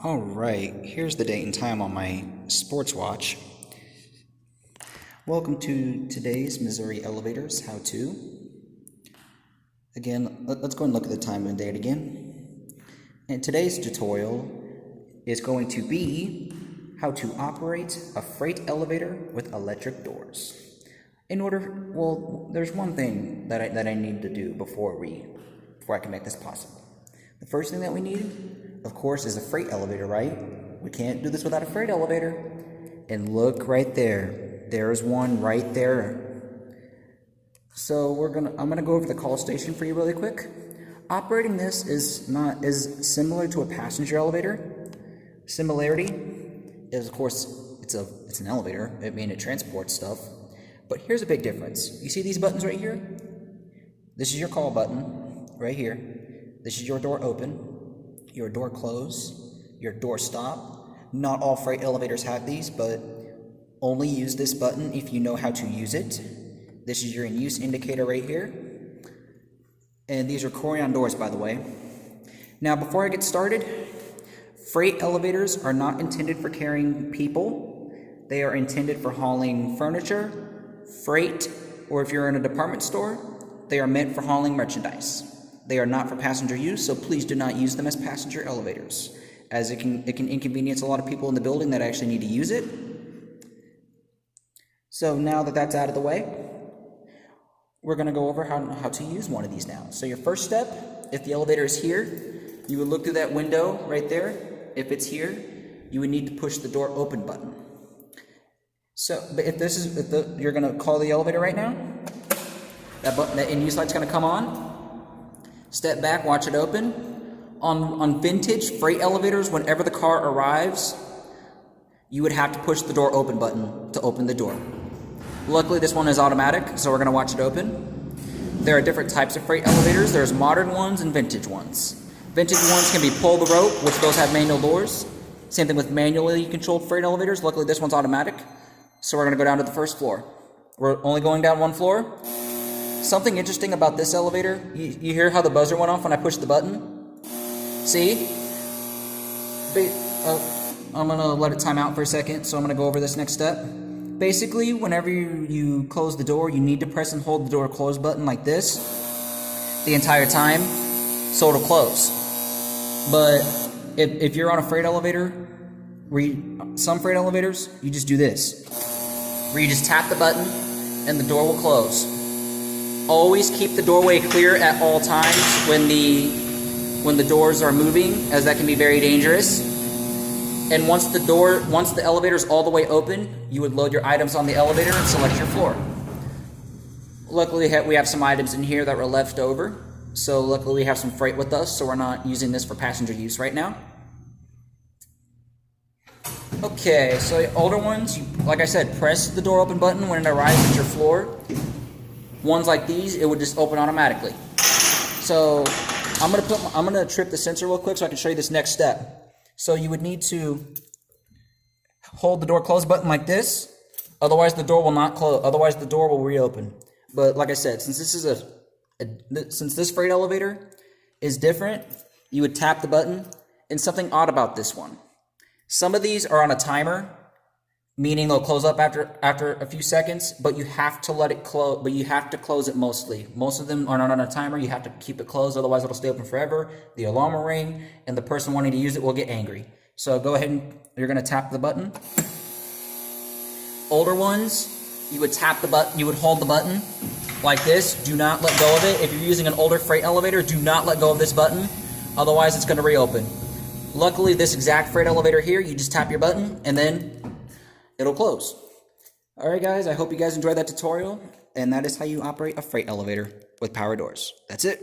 Alright, here's the date and time on my sports watch. Welcome to today's Missouri Elevators how-to. Again, let's go and look at the time and date again. And today's tutorial is going to be how to operate a freight elevator with electric doors. There's one thing that I need to do before I can make this possible. The first thing that we need, of course, is a freight elevator, right? We can't do this without a freight elevator. And look right there. There's one right there. So I'm gonna go over the call station for you really quick. Operating this is similar to a passenger elevator. Similarity is, of course, it's an elevator. I mean, it transports stuff. But here's a big difference. You see these buttons right here? This is your call button right here. This is your door open, your door close, your door stop. Not all freight elevators have these, but only use this button if you know how to use it. This is your in-use indicator right here. And these are Corian doors, by the way. Now, before I get started, freight elevators are not intended for carrying people. They are intended for hauling furniture, freight, or if you're in a department store, they are meant for hauling merchandise. They are not for passenger use, so please do not use them as passenger elevators, as it can inconvenience a lot of people in the building that actually need to use it. So now that that's out of the way, we're going to go over how to use one of these now. So your first step, if the elevator is here, you would look through that window right there. If it's here, you would need to push the door open button. So, but you're going to call the elevator right now, that in-use light's going to come on. Step back, watch it open. On vintage freight elevators, whenever the car arrives, you would have to push the door open button to open the door. Luckily, this one is automatic, so we're going to watch it open. There are different types of freight elevators. There's modern ones and vintage ones. Vintage ones can be pull the rope, which those have manual doors. Same thing with manually controlled freight elevators. Luckily, this one's automatic. So we're going to go down to the first floor. We're only going down one floor. Something interesting about this elevator, you hear how the buzzer went off when I pushed the button? See? I'm going to let it time out for a second, so I'm going to go over this next step. Basically, whenever you close the door, you need to press and hold the door close button like this the entire time, so it'll close. But if you're on a freight elevator, some freight elevators, you just do this, where you just tap the button and the door will close. Always keep the doorway clear at all times when the doors are moving, as that can be very dangerous. And once the elevator is all the way open, you would load your items on the elevator and select your floor. Luckily, we have some items in here that were left over. So luckily, we have some freight with us, so we're not using this for passenger use right now. Okay, so older ones, like I said, press the door open button when it arrives at your floor. Ones like these, it would just open automatically. So I'm gonna trip the sensor real quick so I can show you this next step. So you would need to hold the door close button like this, otherwise the door will not close. Otherwise the door will reopen. But like I said, since this freight elevator is different, you would tap the button. And something odd about this one, some of these are on a timer, meaning they'll close up after a few seconds, but you have to let it close, but you have to close it mostly. Most of them are not on a timer. You have to keep it closed, otherwise it'll stay open forever. The alarm will ring, and the person wanting to use it will get angry. So go ahead and you're gonna tap the button. Older ones, you would tap the button, you would hold the button like this. Do not let go of it. If you're using an older freight elevator, do not let go of this button, otherwise it's gonna reopen. Luckily, this exact freight elevator here, you just tap your button, and then it'll close. Alright guys, I hope you guys enjoyed that tutorial, and that is how you operate a freight elevator with power doors. That's it.